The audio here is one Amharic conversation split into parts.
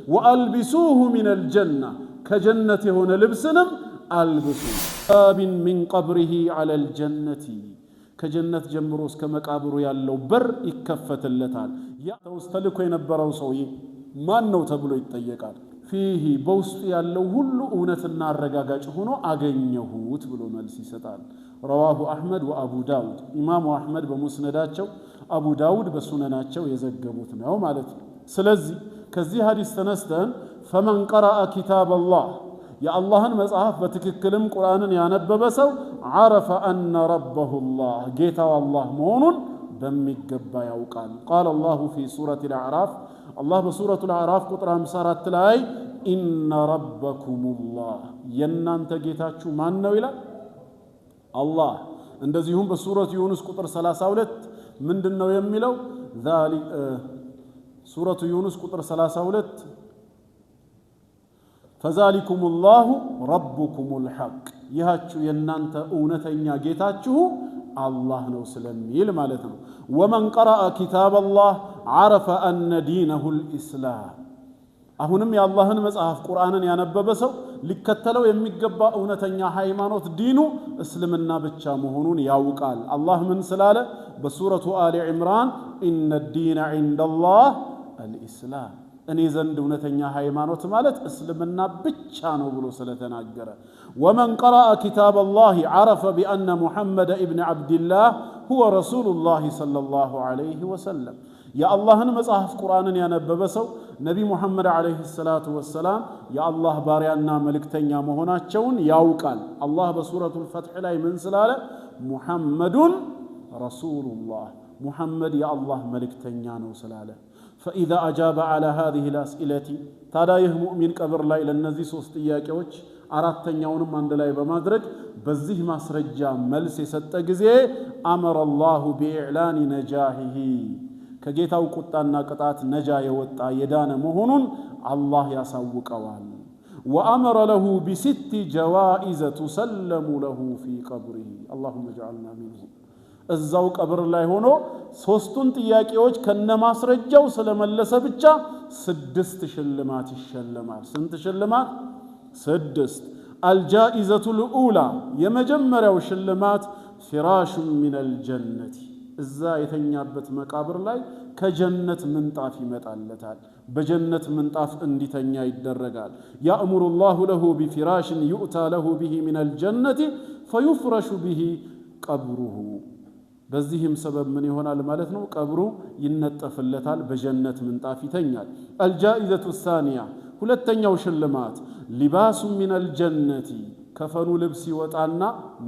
ወአልቢሱሁ ሚነል ጀና ከጀነት የሆነ ልብስንም አልብሱ ባቢን ሚን ቀብሪሂ ዐለል ጀነቲ ከጀነት ጀምሮ እስከ መቃብሩ ያለው በር ይከፈትለታል። ያ ውስጥ ተልኮ የነበረው ሰውዬ ማን ነው ተብሎ ይጠየቃል። ፊሂ በውስጡ ያለው ሁሉ እውነትና አረጋጋጭ ሆኖ አገኘሁት ብሎ መልስ ይሰጣል። ረዋሁ አሕመድ ወአቡ ዳውድ ኢማሙ አሕመድ በሙስነዳቸው አቡ ዳውድ በሱነናቸው የዘገቡት ነው ማለት ነው። ስለዚህ ከዚህ ሐዲስ ተነስተን ፈመን ቀረአ ኪታበላህ የአላህን መጽሐፍ በትክክልም ቁርአንን ያነበበ ሰው ዐረፈ አነ ረበሁላህ ጌታው አላህ መሆኑን በሚገባ ያውቃል። ቃለ አላሁ ፊ ሱረቲል አዕራፍ አላህ በሱረቱል አዕራፍ ቁጥር 54 ላይ ኢነ ረበኩሙላህ የእናንተ ጌታችሁ ማን ነው ይላል አላህ። እንደዚሁም በሱረቱ ዩኑስ ቁጥር 32 ምንድን ነው የሚለው? ሱረቱ ዩኑስ ቁጥር 32 ፈዛሊኩሙላሁ ረቡኩሙል ሐቅ ይሃችሁ የእናንተ እውነተኛ ጌታችሁ አላህ ነው ስለሚል ማለት ነው። ወመን ቀረአ ኪታበላህ ዐረፈ አነ ዲነሁል ኢስላም አሁንም የአላህን መጽሐፍ ቁርአንን ያነበበ ሰው ሊከተለው የሚገባ እውነተኛ ሃይማኖት ዲኑ እስልምና ብቻ መሆኑን ያውቃል። አላህ ምን ስላለ በሱረቱ አሊ ዒምራን ኢነ ዲነ ዒንደላህ አልኢስላም እኔ ዘንድ እውነተኛ ሃይማኖት ማለት እስልምና ብቻ ነው ብሎ ስለተናገረ። ወመን ቀረአ ኪታበላህ ዐረፈ ቢአነ ሙሐመድ ኢብን ዐብድላህ ሁወ ረሱሉላህ ሰለላሁ ዐለይሂ ወሰለም የአላህን መጽሐፍ ቁርአንን ያነበበ ሰው ነቢ ሙሐመድ ዐለይሂ ሰላቱ ወሰላም የአላህ ባሪያና መልእክተኛ መሆናቸውን ያውቃል። አላህ በሱረቱል ፈትሕ ላይ ምን ስላለ? ሙሐመዱን ረሱሉላህ ሙሐመድ የአላህ መልእክተኛ ነው ስላለ። ፈኢዛ አጃበ ዐላ ሃዚሂል አስኢለቲ ታዲያ ይህ ሙእሚን ቀብር ላይ ለእነዚህ ሶስት ጥያቄዎች አራተኛውንም አንድ ላይ በማድረግ በዚህ ማስረጃ መልስ የሰጠ ጊዜ አመረ አላሁ ቢኢዕላኒ ነጃሂሂ ከጌታው ቁጣና ቅጣት ነጃ የወጣ የዳነ መሆኑን አላህ ያሳውቀዋል። ወአመረ ለሁ ቢሲቲ ጀዋኢዘ ቱሰለሙ ለሁ ፊ ቀብሪሂ አላሁመ ጀዐልና ሚንሁም እዛው ቀብር ላይ ሆኖ ሶስቱን ጥያቄዎች ከነማስረጃው ስለመለሰ ብቻ 6 ሽልማት ይሸለማል። ስንት ሽልማት? 6። አልጃኢዘቱል ኡላ የመጀመሪያው ሽልማት ፊራሹን ሚነል ጀነቲ እዛ የተኛበት መቃብር ላይ ከጀነት ምንጣፍ ይመጣለታል። በጀነት ምንጣፍ እንዲተኛ ይደረጋል። ያእሙሩ ላሁ ለሁ ቢፊራሽን ዩእታ ለሁ ቢሂ ሚነል ጀነቲ ፈዩፍረሹ ቢሂ ቀብሩሁ በዚህም ሰበብ ምን ይሆናል ማለት ነው? ቀብሩ ይነጠፍለታል፣ በጀነት ምንጣፍ ይተኛል። አልጃኢዘቱ ሳኒያ ሁለተኛው ሽልማት ሊባሱ ሚነል ጀነቲ ከፈኑ ልብስ ይወጣና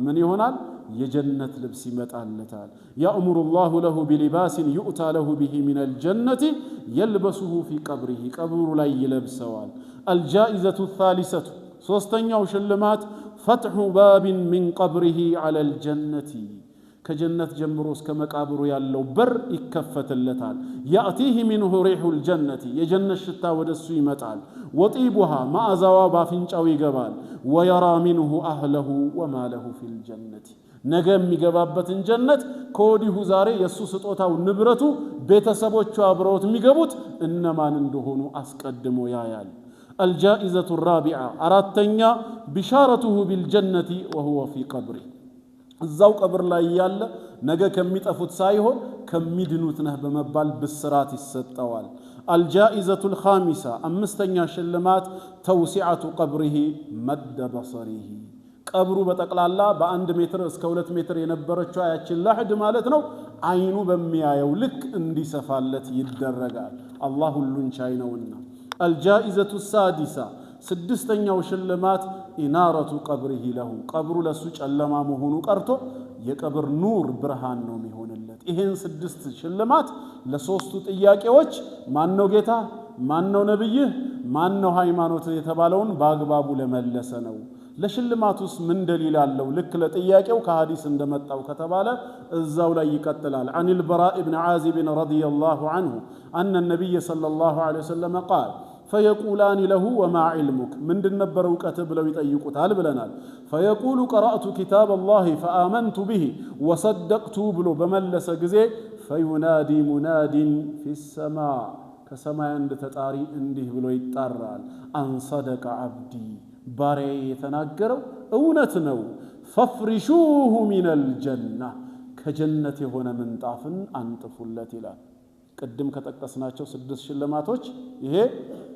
ምን ይሆናል? የጀነት ልብስ ይመጣለታል። ያእሙሩ ላሁ ለሁ ቢሊባሲን ዩእታ ለሁ ቢሂ ሚነል ጀነቲ የልበሱሁ ፊ ቀብሪሂ ቀብሩ ላይ ይለብሰዋል። አልጃኢዘቱ ሳሊሰቱ ሶስተኛው ሽልማት ፈትሑ ባቢን ሚን ቀብሪሂ ዐለል ጀነቲ ከጀነት ጀምሮ እስከ መቃብሩ ያለው በር ይከፈትለታል። ያእቲህ ሚንሁ ሪሑል ጀነቲ የጀነት ሽታ ወደሱ ይመጣል። ወጢቡሃ ማዕዛዋ ባፍንጫው ይገባል። ወየራ ሚንሁ አህለሁ ወማለሁ ፊል ጀነቲ ነገ የሚገባበትን ጀነት ከወዲሁ ዛሬ የእሱ ስጦታው ንብረቱ ቤተሰቦቹ አብረውት የሚገቡት እነማን እንደሆኑ አስቀድሞ ያያል። አልጃኢዘቱ ራቢዓ አራተኛ ቢሻረቱሁ ቢልጀነቲ ወሁወ ፊ ቀብሪ እዛው ቀብር ላይ ያለ ነገ ከሚጠፉት ሳይሆን ከሚድኑት ነህ በመባል ብስራት ይሰጠዋል። አልጃኢዘቱል ኻሚሳ አምስተኛ ሽልማት ተውሲዐቱ ቀብሪሂ መደ በሰሪሂ ቀብሩ በጠቅላላ በ1 ሜትር እስከ 2 ሜትር የነበረችው ያችን ለሕድ ማለት ነው አይኑ በሚያየው ልክ እንዲሰፋለት ይደረጋል። አላህ ሁሉን ቻይ ነውና። አልጃኢዘቱ ሳዲሳ ስድስተኛው ሽልማት ኢናረቱ ቀብሪሂ ለሁ ቀብሩ ለሱ ጨለማ መሆኑ ቀርቶ የቀብር ኑር ብርሃን ነው የሚሆንለት። ይሄን 6 ሽልማት ለሶስቱ ጥያቄዎች ማነው ጌታ፣ ማነው ነብይህ፣ ማነው ሃይማኖት የተባለውን በአግባቡ ለመለሰ ነው። ለሽልማቱስ ምን ደሊል አለው? ልክ ለጥያቄው ከሐዲስ እንደመጣው ከተባለ እዛው ላይ ይቀጥላል። አኒል በራእ ኢብኑ ዓዚብ ረዲየላሁ ዐንሁ አነ ነብይ ሰለላሁ ዐለይሂ ወሰለም ቃል ፈየቁላኒ ለሁ ወማ ዒልሙክ ምንድን ነበር እውቀትህ ብለው ይጠይቁታል ብለናል። ፈየቁሉ ቀረእቱ ኪታበላሂ ፈአመንቱ ቢሂ ወሰደቅቱ ብሎ በመለሰ ጊዜ ፈዩናዲ ሙናዲን ፊሰማ ከሰማይ አንድ ተጣሪ እንዲህ ብሎ ይጣራል አንሰደቀ አብዲ ባሪያዬ የተናገረው እውነት ነው ፈፍሪሹሁ ሚነል ጀና ከጀነት የሆነ ምንጣፍን አንጥፉለት ይላል ቅድም ከጠቀስናቸው 6 ሽልማቶች ይሄ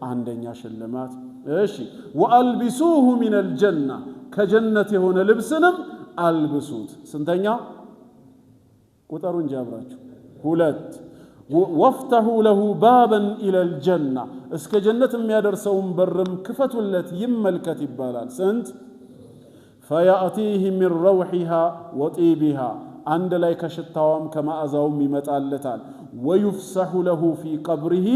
አንደኛ ሽልማት እሺ ወአልቢሱሁ ሚነል ጀና ከጀነት የሆነ ልብስንም አልብሱት ስንተኛ ቁጥሩ እንጂ አብራችሁ 2 ወፍተሁ ለሁ ባበን ኢለል ጀና እስከ ጀነት የሚያደርሰውን በርም ክፈቱለት ይመልከት ይባላል ስንት ፈያእቲህ ሚን ረውሒሃ ወጢቢሃ አንድ ላይ ከሽታውም ከማዕዛውም ይመጣለታል ወይፍሰሑ ለሁ ፊ ቀብሪሂ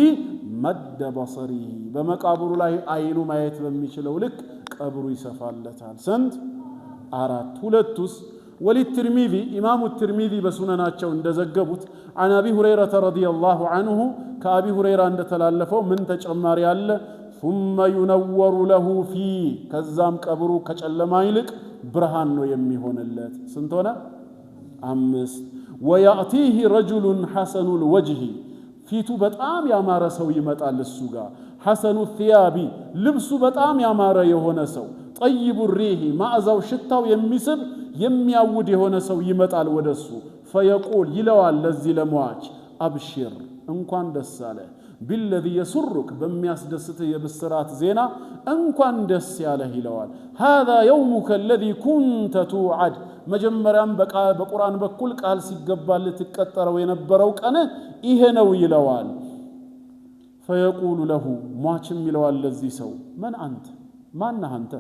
መደ በሰሪሂ በመቃብሩ ላይ አይኑ ማየት በሚችለው ልክ ቀብሩ ይሰፋለታል ስንት 4 ሁለቱስ وللترمذي إمام الترمذي بسنناتشو اندزقبت عن أبي هريرة رضي الله عنه كأبي هريرة عند تلالفو من تجمار يال ثم ينور له فيه كزام كبرو كجلما يلك برهان يميهون اللات سنتونا أمس ويأتيه رجل حسن الوجه ፊቱ በጣም ያማረ ሰው ይመጣል እሱ ጋር ሐሰኑ الثياب ልብሱ በጣም ያማረ የሆነ ሰው طيب الريح ማዕዛው ሽታው የሚስብ የሚያውድ የሆነ ሰው ይመጣል ወደሱ فيقول ይለዋል ለዚህ ለሟች አብሽር እንኳን ደስ አለ بالذي يسرك በሚያስደስት የብስራት ዜና እንኳን ደስ ያለህ ይለዋል هذا يومك الذي كنت توعد መጀመሪያም በቁርአን በኩል ቃል ሲገባል ተቀጠረው የነበረው ቀን ይሄ ነው ይለዋል فيقول له ሟችም ይለዋል ለዚህ ሰው من انت ማነህ አንተ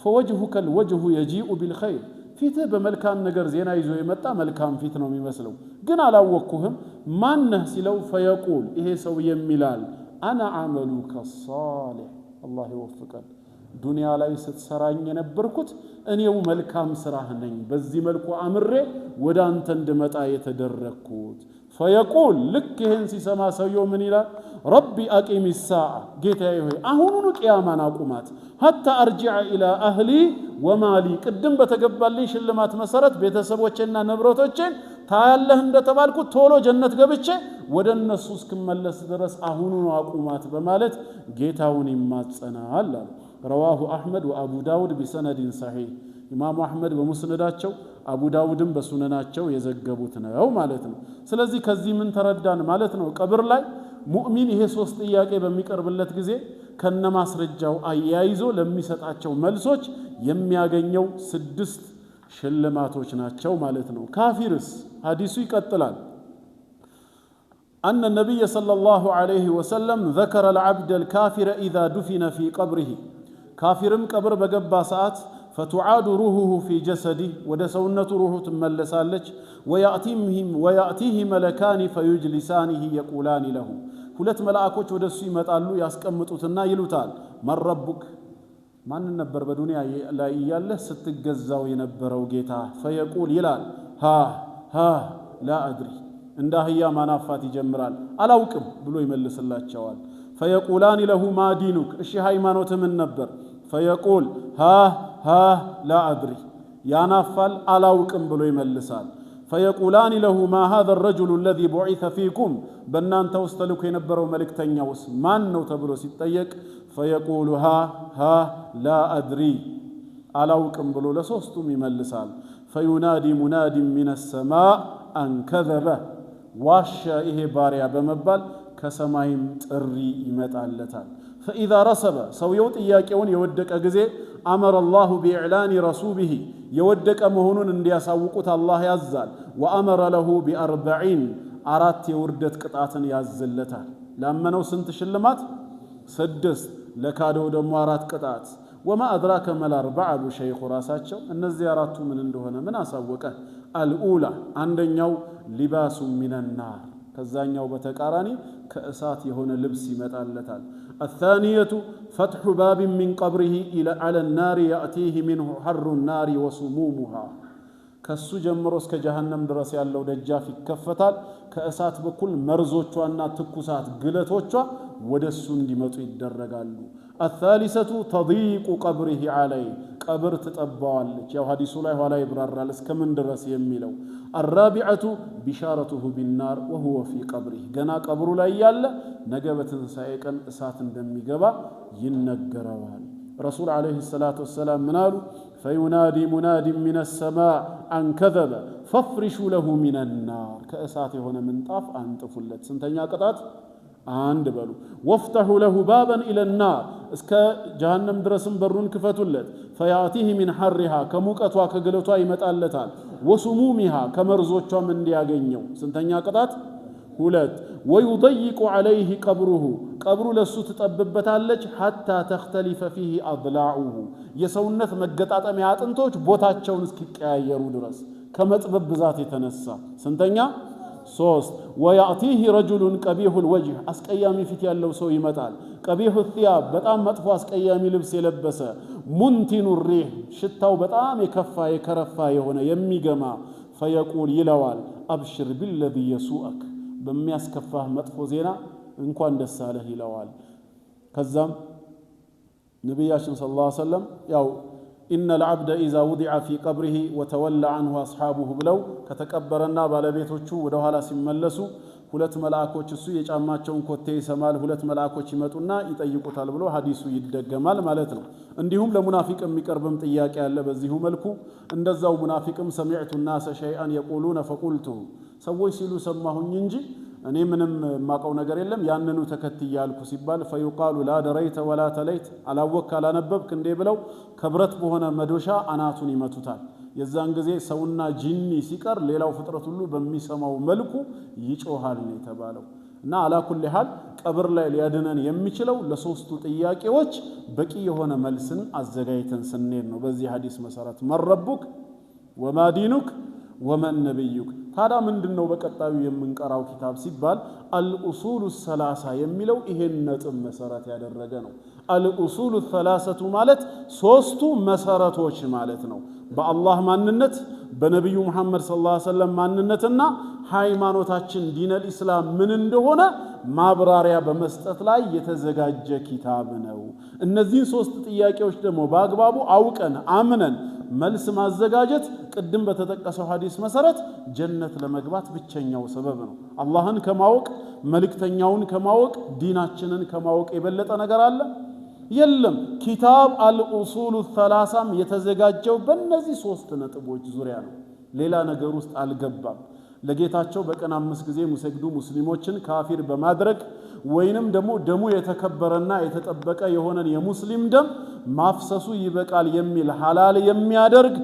فوجهك الوجه يجيء بالخير ፊትህ በመልካም ነገር ዜና ይዞ የመጣ መልካም ፊት ነው የሚመስለው ግን አላወቅኩህም ማነህ ሲለው فيقول ይሄ ሰው የሚላል انا عملك الصالح الله يوفقك ዱንያ ላይ ስትሰራኝ የነበርኩት እኔው መልካም ስራህ ነኝ በዚህ መልኩ አምሬ ወደ አንተ እንድመጣ የተደረኩት فيقول ልክ ይሄን ሲሰማ ሰውየው ምን ይላል ربي اقيم الساعه ጌታዬ ሆይ አሁኑኑ ቂያማን አቁማት حتى ارجع الى اهلي ومالي ቅድም በተገባልኝ ሽልማት መሰረት ቤተሰቦቼና ንብረቶቼን ታያለህ እንደተባልኩ ቶሎ ጀነት ገብቼ ወደ እነሱ እስክመለስ ድረስ አሁኑኑ አቁማት በማለት ጌታውን ይማጸናል رواه احمد وابو داود بسند صحيح ኢማሙ አህመድ በሙስነዳቸው አቡ ዳውድም በሱነናቸው የዘገቡት ነው ማለት ነው ስለዚህ ከዚህ ምን ተረዳን ማለት ነው ቀብር ላይ ሙእሚን ይሄ 3 ጥያቄ በሚቀርብለት ጊዜ ከነማስረጃው አያይዞ ለሚሰጣቸው መልሶች የሚያገኘው 6 ሽልማቶች ናቸው ማለት ነው ካፊርስ ሐዲሱ ይቀጥላል أن النبي صلى الله عليه وسلم ذكر العبد الكافر إذا دفن في قبره كافرم قبر بقبا ساعات فتعاد روحه في جسده ودسونة روحه تملسالج ويأتيه ملكان فيجلسانه يقولان له ሁለት መላእክቶች ወደሱ ይመጣሉ ያስቀምጡትና ይሉታል ማን ረቡክ ማን ነበር በዱንያ ላይ ያለ ስትገዛው የነበረው ጌታ فيقول ይላል ها لا أدري እንዳህያ ማናፋት ይጀምራል አላውቅም ብሎ ይመልስላቸዋል فيقولان له ما دينك እሺ ሃይማኖት ምን ነበር فيقول ها لا أدري ያናፋል አላውቅም ብሎ ይመልሳል فيقولان له ما هذا الرجل الذي بعث فيكم بنانت وستلك ينبروا ملكتنياوس مان ነው ተብሎ ሲጠየቅ فيقول ها لا أدري አላውቅም ብሎ ለሶስቱም ይመልሳል فينادي مناد من السماء أن كذب ዋሻ ይሄ ባሪያ በመባል ከሰማይም ጥሪ ይመጣለታል فإذا رسب ሰውየው ጥያቄውን የወደቀ ጊዜ أمر الله بإعلان رسوله يودك مهونون እንዲያሳውቁት አላህ ያዛል وأمر له ب40 አራት የውርደት ቅጣትን ያዝለታል ላመነው ስንት ሽልማት 6 ለካደው ደግሞ አራት ቅጣት وما أدراك ما الأربعة شيخ ራሳቸው እነዚህ አራቱ ምን እንደሆነ ምን አሳወቀ الأولى አንደኛው لباس من النار ከዛኛው በተቃራኒ ከእሳት የሆነ ልብስ ይመጣለታል الثانية فتح باب من قبره إلى على النار يأتيه منه حر النار وسمومها ከሱ ጀምሮ እስከ ጀሃነም ድረስ ያለው ደጃፍ ይከፈታል ከእሳት በኩል መርዞቿና ትኩሳት ግለቶቿ ወደሱ እንዲመጡ ይደረጋሉ الثالثة تضيق قبره عليه ቀብር ትጠባዋለች። ያው ሐዲሱ ላይ ኋላ ይብራራል እስከምን ድረስ የሚለው። አራቢዐቱ ቢሻረቱሁ ቢናር ወሁወ ፊ ቀብሪህ ገና ቀብሩ ላይ ያለ ነገ በትንሣኤ ቀን እሳት እንደሚገባ ይነገረዋል። ረሱል ዓለይሂ ሰላቱ ወሰላም ምን አሉ? ፈዩናዲ ሙናዲን ሚነ ሰማዕ አን ከዘበ ፈፍሪሹ ለሁ ሚነ ናር ከእሳት የሆነ ምንጣፍ አንጥፉለት። ስንተኛ ቅጣት? አንድ በሉ። ወፍተሑ ለሁ ባበን ኢለ ናር እስከ ጀሃነም ድረስም በሩን ክፈቱለት። ፈያእቲህ ሚን ሐሪሃ ከሙቀቷ ከግለቷ ይመጣለታል። ወሱሙሚሃ ከመርዞቿም እንዲያገኘው። ስንተኛ ቅጣት? ሁለት። ወዩደይቁ ዐለይህ ቀብሩሁ ቀብሩ ለሱ ትጠብበታለች። ሐታ ተኽተሊፈ ፊህ አድላዑሁ የሰውነት መገጣጠሚያ አጥንቶች ቦታቸውን እስኪቀያየሩ ድረስ ከመጥበብ ብዛት የተነሳ። ስንተኛ? ሶስት። ወያእቲህ ረጁሉን ቀቢሑል ወጅህ አስቀያሚ ፊት ያለው ሰው ይመጣል። ቀቢሑ ሲያብ በጣም መጥፎ አስቀያሚ ልብስ የለበሰ። ሙንቲኑ ሪህ ሽታው በጣም የከፋ የከረፋ የሆነ የሚገማ። ፈየቁል ይለዋል አብሽር ቢለዚ የሱአክ በሚያስከፋህ መጥፎ ዜና እንኳን ደስ አለህ ይለዋል። ከዛም ነቢያችን ሰለላሁ ዐለይሂ ወሰለም ያው ኢነል ዐብደ ኢዛ ውዲዐ ፊ ቀብሪሂ ወተወላ ዐንሁ አስሓቡሁ ብለው ከተቀበረና ባለቤቶቹ ወደ ኋላ ሲመለሱ ሁለት መልአኮች እሱ የጫማቸውን ኮቴ ይሰማል። ሁለት መልአኮች ይመጡና ይጠይቁታል ብሎ ሐዲሱ ይደገማል ማለት ነው። እንዲሁም ለሙናፊቅ የሚቀርብም ጥያቄ አለ በዚሁ መልኩ። እንደዛው ሙናፊቅም ሰሚዕቱ ናሰ ሸይአን የቁሉነ ፈቁልቱሁ ሰዎች ሲሉ ሰማሁኝ እንጂ እኔ ምንም የማውቀው ነገር የለም ያንኑ ተከትያልኩ ሲባል ፈዩቃሉ ላ ደረይተ ወላ ተለይት አላወክ አላነበብክ እንዴ ብለው ከብረት በሆነ መዶሻ አናቱን ይመቱታል። የዛን ጊዜ ሰውና ጂኒ ሲቀር ሌላው ፍጥረት ሁሉ በሚሰማው መልኩ ይጮሃል ነው የተባለው። እና አላኩል ሐል ቀብር ላይ ሊያድነን የሚችለው ለሶስቱ ጥያቄዎች በቂ የሆነ መልስን አዘጋጅተን ስንሄድ ነው። በዚህ ሐዲስ መሰረት መረቡክ ወማ ዲኑክ ወመን ነብዩክ። ታዲያ ምንድነው በቀጣዩ የምንቀራው ኪታብ ሲባል አልኡሱሉ ሰላሳ የሚለው ይሄን ነጥብ መሰረት ያደረገ ነው። አልኡሱሉ ሰላሰቱ ማለት ሶስቱ መሰረቶች ማለት ነው። በአላህ ማንነት በነብዩ መሐመድ ሰለላሁ ዐለይሂ ወሰለም ማንነትና ሃይማኖታችን ዲነል ኢስላም ምን እንደሆነ ማብራሪያ በመስጠት ላይ የተዘጋጀ ኪታብ ነው። እነዚህን ሶስት ጥያቄዎች ደግሞ በአግባቡ አውቀን አምነን መልስ ማዘጋጀት ቅድም በተጠቀሰው ሐዲስ መሰረት ጀነት ለመግባት ብቸኛው ሰበብ ነው። አላህን ከማወቅ መልእክተኛውን ከማወቅ ዲናችንን ከማወቅ የበለጠ ነገር አለ? የለም። ኪታብ አልኡሱሉ ሰላሳም የተዘጋጀው በእነዚህ ሶስት ነጥቦች ዙሪያ ነው። ሌላ ነገር ውስጥ አልገባም። ለጌታቸው በቀን 5 ጊዜ የሚሰግዱ ሙስሊሞችን ካፊር በማድረግ ወይንም ደግሞ ደሙ የተከበረና የተጠበቀ የሆነን የሙስሊም ደም ማፍሰሱ ይበቃል የሚል ሐላል የሚያደርግ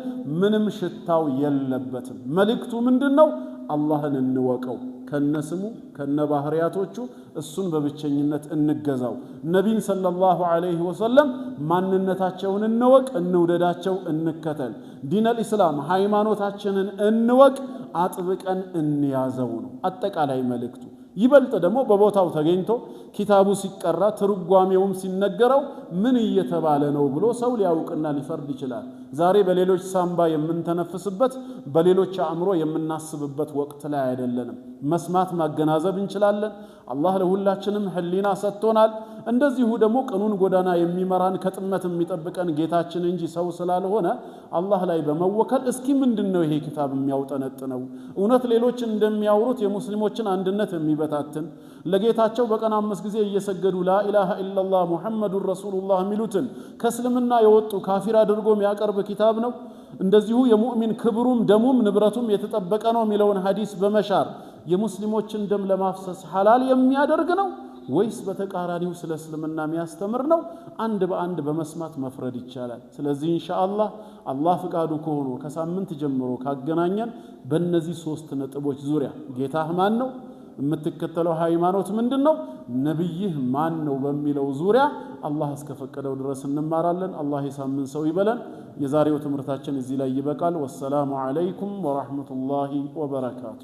ምንም ሽታው የለበትም። መልእክቱ ምንድነው? አላህን እንወቀው ከነስሙ ከነባህሪያቶቹ እሱን በብቸኝነት እንገዛው። ነቢን ሰለላሁ ዐለይሂ ወሰለም ማንነታቸውን እንወቅ፣ እንውደዳቸው፣ እንከተል። ዲነል ኢስላም ሃይማኖታችንን እንወቅ፣ አጥብቀን እንያዘው ነው አጠቃላይ መልእክቱ። ይበልጥ ደግሞ በቦታው ተገኝቶ ኪታቡ ሲቀራ ትርጓሜውም ሲነገረው ምን እየተባለ ነው ብሎ ሰው ሊያውቅና ሊፈርድ ይችላል። ዛሬ በሌሎች ሳምባ የምንተነፍስበት በሌሎች አእምሮ የምናስብበት ወቅት ላይ አይደለንም። መስማት ማገናዘብ እንችላለን። አላህ ለሁላችንም ህሊና ሰጥቶናል። እንደዚሁ ደግሞ ቀኑን ጎዳና የሚመራን ከጥመት የሚጠብቀን ጌታችን እንጂ ሰው ስላልሆነ አላህ ላይ በመወከል እስኪ ምንድነው ይሄ ኪታብ የሚያውጠነጥነው? እውነት ሌሎች እንደሚያወሩት የሙስሊሞችን አንድነት የሚበታትን ለጌታቸው በቀን 5 ጊዜ እየሰገዱ ላኢላሃ ኢላላህ ሙሐመዱር ረሱሉላህ የሚሉትን ከእስልምና የወጡ ካፊር አድርጎ የሚያቀርብ ኪታብ ነው? እንደዚሁ የሙእሚን ክብሩም ደሙም ንብረቱም የተጠበቀ ነው የሚለውን ሐዲስ በመሻር የሙስሊሞችን ደም ለማፍሰስ ሐላል የሚያደርግ ነው ወይስ በተቃራኒው ስለ እስልምና የሚያስተምር ነው? አንድ በአንድ በመስማት መፍረድ ይቻላል። ስለዚህ ኢንሻአላህ አላህ ፍቃዱ ከሆነ ከሳምንት ጀምሮ ካገናኘን በእነዚህ ሶስት ነጥቦች ዙሪያ ጌታህ ማን ነው? የምትከተለው ሃይማኖት ምንድነው? ነብይህ ማን ነው? በሚለው ዙሪያ አላህ እስከፈቀደው ድረስ እንማራለን። አላህ የሳምንት ሰው ይበለን። የዛሬው ትምህርታችን እዚህ ላይ ይበቃል። ወሰላሙ ዐለይኩም ወራህመቱላሂ ወበረካቱ።